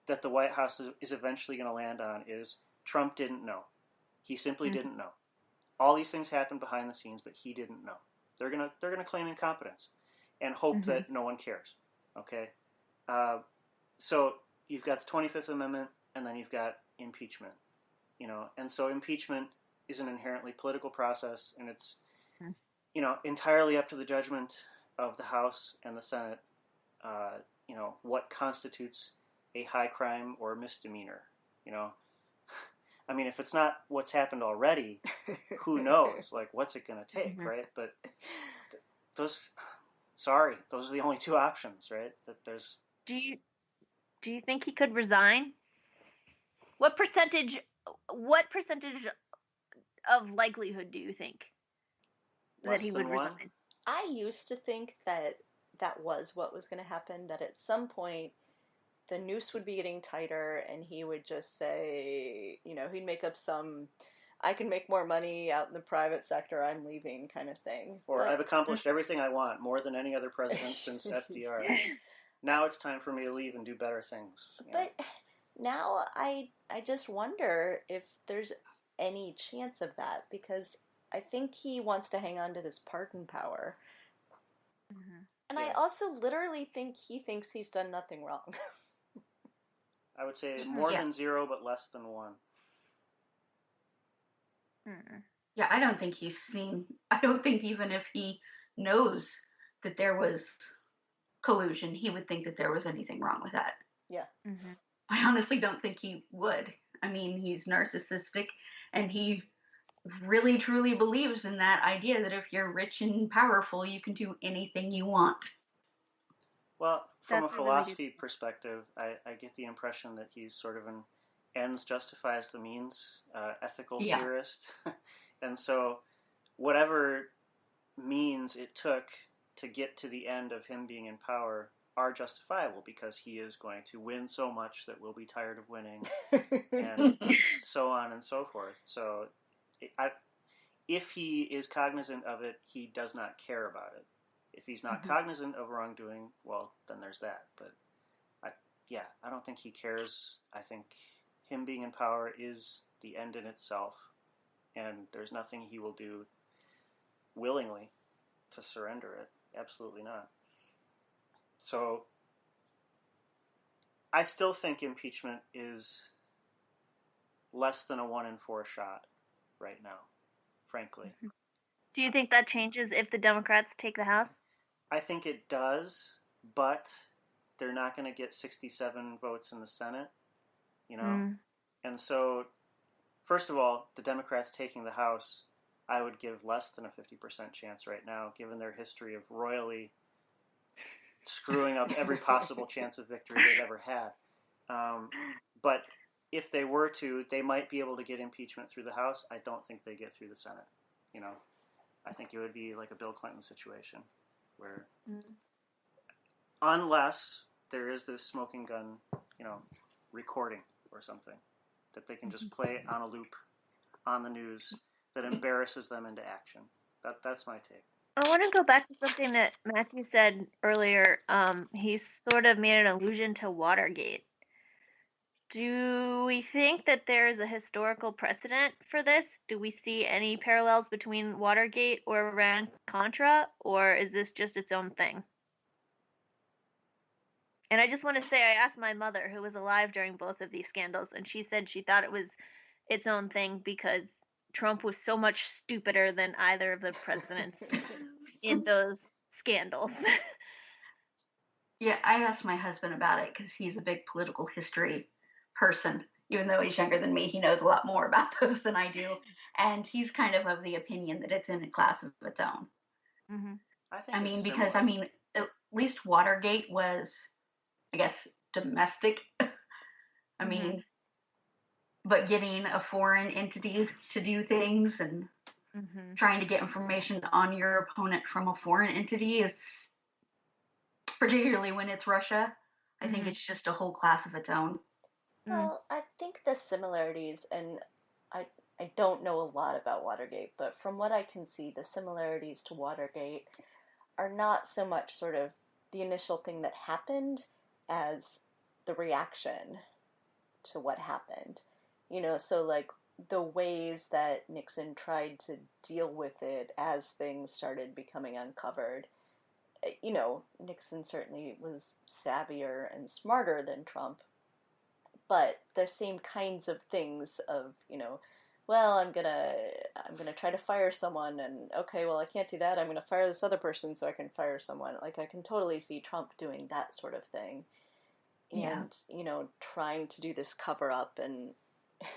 that the White House is eventually going to land on is Trump didn't know. He simply didn't know. All these things happened behind the scenes, but he didn't know. They're gonna claim incompetence and hope that no one cares. Okay, so you've got the 25th Amendment, and then you've got impeachment. And so impeachment is an inherently political process, and it's entirely up to the judgment of the House and the Senate. What constitutes a high crime or misdemeanor. I mean, if it's not what's happened already, who knows? Like, what's it going to take, right? But those are the only two options, right? That there's. Do you think he could resign? What percentage of likelihood do you think that he would resign? I used to think that was what was going to happen, that at some point the noose would be getting tighter and he would just say, he'd make up some, I can make more money out in the private sector, I'm leaving kind of thing. Or I've accomplished everything I want, more than any other president since FDR. Now it's time for me to leave and do better things. But now I just wonder if there's any chance of that, because I think he wants to hang on to this pardon power. And I also literally think he thinks he's done nothing wrong. I would say more than 0, but less than 1. Yeah, I don't think even if he knows that there was collusion, he would think that there was anything wrong with that. Yeah. I honestly don't think he would. I mean, he's narcissistic, and he really truly believes in that idea that if you're rich and powerful, you can do anything you want. Well, from a philosophy perspective, I get the impression that he's sort of an ends justifies the means ethical theorist. And so whatever means it took to get to the end of him being in power are justifiable, because he is going to win so much that we'll be tired of winning, and so on and so forth. So if he is cognizant of it, he does not care about it. If he's not cognizant of wrongdoing, well, then there's that. But I don't think he cares. I think him being in power is the end in itself, and there's nothing he will do willingly to surrender it. Absolutely not. So I still think impeachment is less than a 1 in 4 shot right now, frankly. Do you think that changes if the Democrats take the House? I think it does, but they're not going to get 67 votes in the Senate, And so, first of all, the Democrats taking the House, I would give less than a 50% chance right now, given their history of royally screwing up every possible chance of victory they've ever had. But if they were to, they might be able to get impeachment through the House. I don't think they get through the Senate. I think it would be like a Bill Clinton situation, where unless there is this smoking gun, recording or something that they can just play on a loop on the news that embarrasses them into action. That's my take. I want to go back to something that Matthew said earlier. He sort of made an allusion to Watergate. Do we think that there is a historical precedent for this? Do we see any parallels between Watergate or Iran-Contra, or is this just its own thing? And I just want to say, I asked my mother, who was alive during both of these scandals, and she said she thought it was its own thing because Trump was so much stupider than either of the presidents in those scandals. Yeah, I asked my husband about it because he's a big political history person. Even though he's younger than me, he knows a lot more about those than I do. And he's kind of the opinion that it's in a class of its own. Because at least Watergate was, I guess, domestic. But getting a foreign entity to do things and trying to get information on your opponent from a foreign entity is, particularly when it's Russia, I think it's just a whole class of its own. Well, I think the similarities, and I don't know a lot about Watergate, but from what I can see, the similarities to Watergate are not so much sort of the initial thing that happened as the reaction to what happened. So like the ways that Nixon tried to deal with it as things started becoming uncovered. Nixon certainly was savvier and smarter than Trump, but the same kinds of things of, well, I'm gonna try to fire someone, and okay, well, I can't do that. I'm gonna fire this other person so I can fire someone. Like, I can totally see Trump doing that sort of thing, and trying to do this cover up and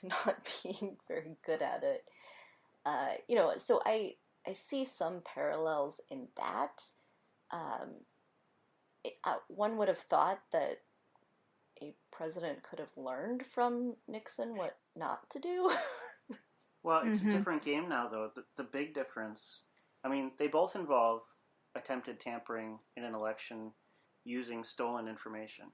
not being very good at it. So I see some parallels in that. One would have thought that a president could have learned from Nixon what not to do. Well, it's a different game now, though. The big difference, I mean, they both involve attempted tampering in an election using stolen information.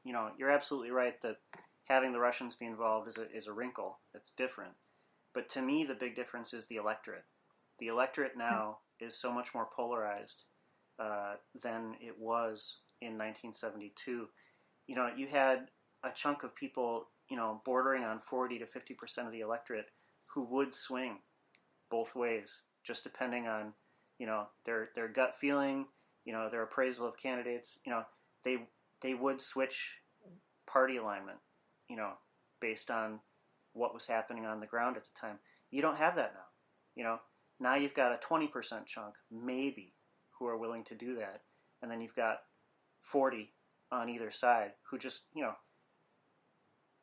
You're absolutely right that having the Russians be involved is a wrinkle. It's different. But to me, the big difference is the electorate. The electorate now is so much more polarized than it was in 1972. You had a chunk of people, bordering on 40 to 50% of the electorate who would swing both ways, just depending on, their gut feeling, their appraisal of candidates. They would switch party alignment, based on what was happening on the ground at the time. You don't have that now. Now you've got a 20% chunk, maybe, who are willing to do that, and then you've got 40 on either side who just,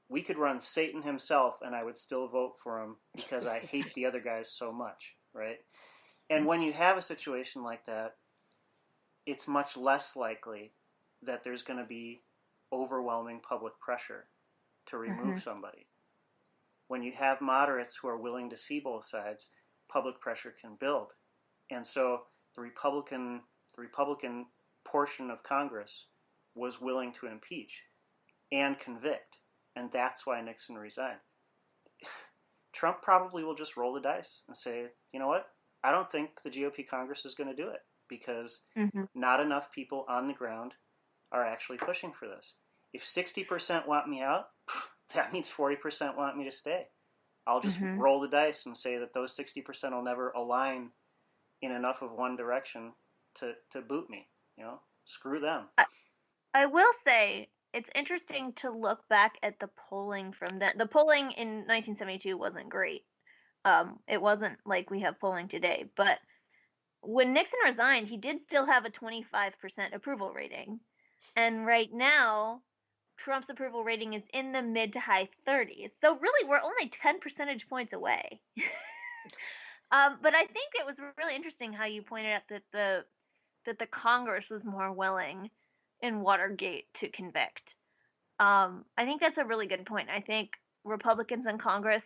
we could run Satan himself and I would still vote for him because I hate the other guys so much, right? And when you have a situation like that, it's much less likely that there's going to be overwhelming public pressure to remove somebody. When you have moderates who are willing to see both sides, public pressure can build. And so the Republican portion of Congress was willing to impeach and convict. And that's why Nixon resigned. Trump probably will just roll the dice and say, you know what? I don't think the GOP Congress is going to do it because not enough people on the ground are actually pushing for this. If 60% want me out, that means 40% want me to stay. I'll just roll the dice and say that those 60% will never align in enough of one direction to boot me. Screw them. I will say it's interesting to look back at the polling from then. The polling in 1972 wasn't great. It wasn't like we have polling today. But when Nixon resigned, he did still have a 25% approval rating. And right now, Trump's approval rating is in the mid to high 30s. So really, we're only 10 percentage points away. But I think it was really interesting how you pointed out that the Congress was more willing in Watergate to convict. I think that's a really good point. I think Republicans in Congress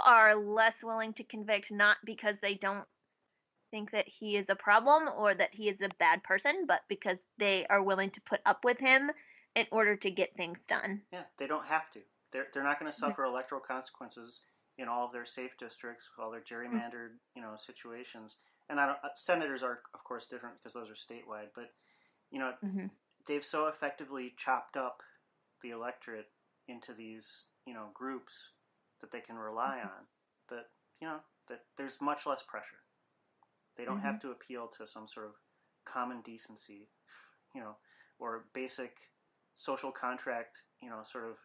are less willing to convict, not because they don't think that he is a problem or that he is a bad person, but because they are willing to put up with him in order to get things done. Yeah, they don't have to. They're not going to suffer electoral consequences in all of their safe districts, all their gerrymandered, situations. And senators are, of course, different because those are statewide. But they've so effectively chopped up the electorate into these, groups that they can rely on that, that there's much less pressure. They don't have to appeal to some sort of common decency, or basic social contract, sort of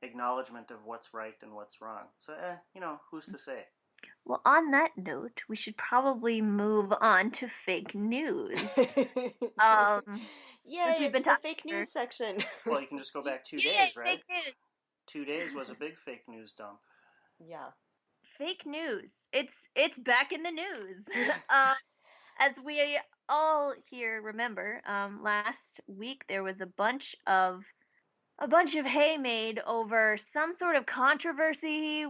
acknowledgement of what's right and what's wrong. So, who's to say? Well, on that note, we should probably move on to fake news. Yay, it's the fake news section. Well, you can just go back 2 days, right? Fake news. 2 days was a big fake news dump. Yeah. Fake news. It's back in the news. As we all here remember, last week there was a bunch of hay made over some sort of controversy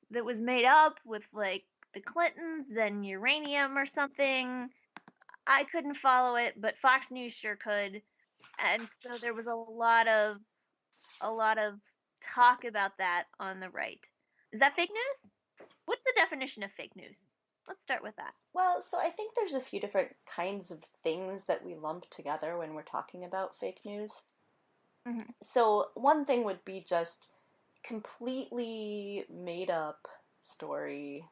that was made up with like the Clintons and uranium or something. I couldn't follow it, but Fox News sure could. And so there was a lot of talk about that on the right. Is that fake news? What's the definition of fake news? Let's start with that. Well, so I think there's a few different kinds of things that we lump together when we're talking about fake news. Mm-hmm. So one thing would be just completely made up story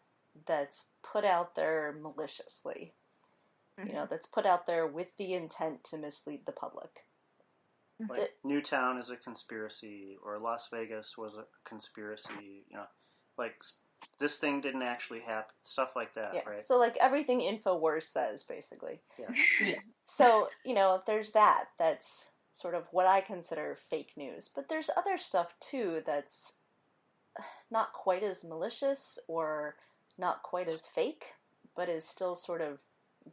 that's put out there maliciously. Mm-hmm. That's put out there with the intent to mislead the public. Like Newtown is a conspiracy, or Las Vegas was a conspiracy. Like this thing didn't actually happen. Stuff like that, right? So like everything InfoWars says, basically. Yeah. So there's that. That's sort of what I consider fake news. But there's other stuff too that's not quite as malicious or not quite as fake, but is still sort of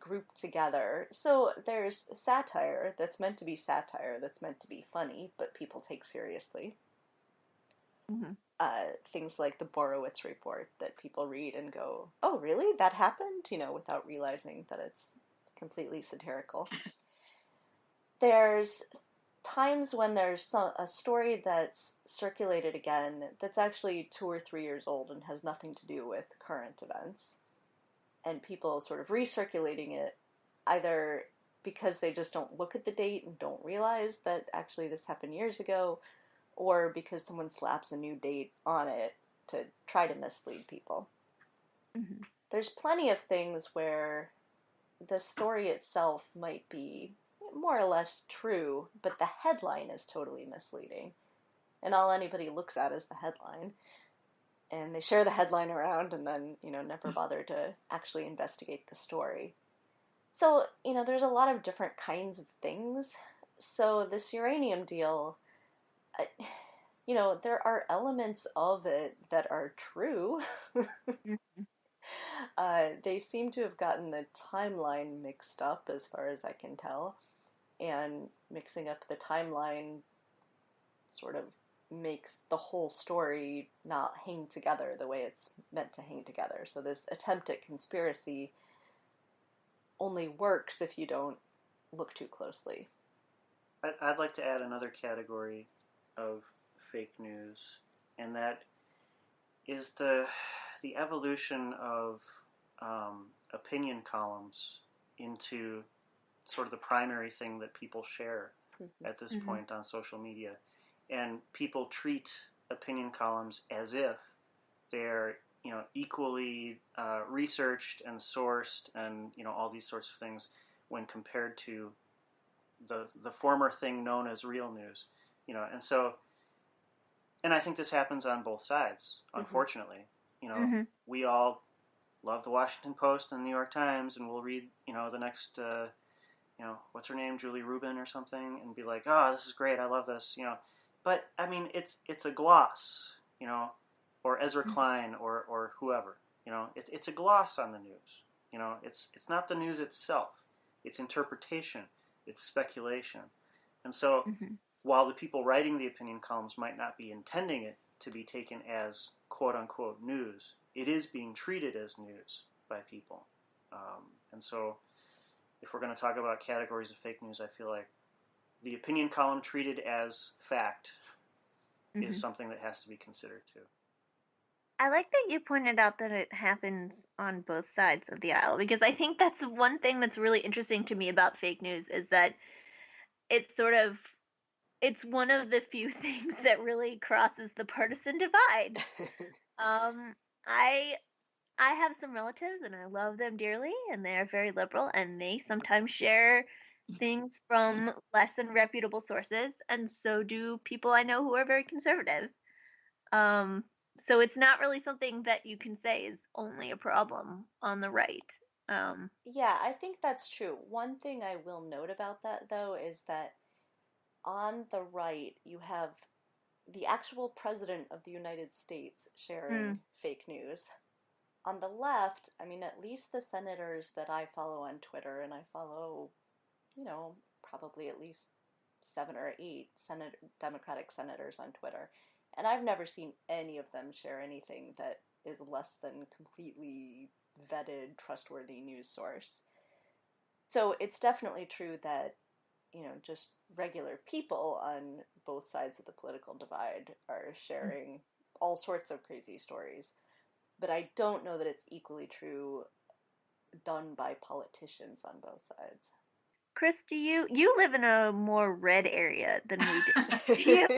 grouped together. So there's satire that's meant to be satire, that's meant to be funny, but people take seriously. Mm-hmm. Things like the Borowitz report that people read and go, oh, really? That happened? Without realizing that it's completely satirical. There's times when there's a story that's circulated again that's actually 2 or 3 years old and has nothing to do with current events. And people sort of recirculating it, either because they just don't look at the date and don't realize that actually this happened years ago, or because someone slaps a new date on it to try to mislead people. Mm-hmm. There's plenty of things where the story itself might be more or less true, but the headline is totally misleading. And all anybody looks at is the headline. And they share the headline around and then, never bother to actually investigate the story. So, there's a lot of different kinds of things. So this uranium deal, there are elements of it that are true. They seem to have gotten the timeline mixed up, as far as I can tell. And mixing up the timeline sort of makes the whole story not hang together the way it's meant to hang together. So this attempt at conspiracy only works if you don't look too closely. I'd like to add another category of fake news, and that is the evolution of opinion columns into sort of the primary thing that people share at this point on social media. And people treat opinion columns as if they're equally researched and sourced and all these sorts of things when compared to the former thing known as real news. And I think this happens on both sides, unfortunately. We all love the Washington Post and the New York Times, and we'll read the next what's her name, Julie Rubin or something, and be like, oh, this is great, I love this, But I mean, it's a gloss, or Ezra Klein or whoever, it's a gloss on the news. It's not the news itself. It's interpretation. It's speculation. And so, while the people writing the opinion columns might not be intending it to be taken as quote unquote news, it is being treated as news by people. And so, if we're going to talk about categories of fake news, I feel like the opinion column treated as fact is something that has to be considered too. I like that you pointed out that it happens on both sides of the aisle, because I think that's one thing that's really interesting to me about fake news, is that it's one of the few things that really crosses the partisan divide. I have some relatives and I love them dearly, and they are very liberal, and they sometimes share things from less than reputable sources, and so do people I know who are very conservative. So it's not really something that you can say is only a problem on the right. Yeah, I think that's true. One thing I will note about that, though, is that on the right, you have the actual president of the United States sharing fake news. On the left, I mean, at least the senators that I follow on Twitter, and I follow, probably at least 7 or 8 Democratic senators on Twitter, and I've never seen any of them share anything that is less than completely vetted, trustworthy news source. So it's definitely true that, just regular people on both sides of the political divide are sharing all sorts of crazy stories. But I don't know that it's equally true done by politicians on both sides. Chris, do you live in a more red area than we do? Do you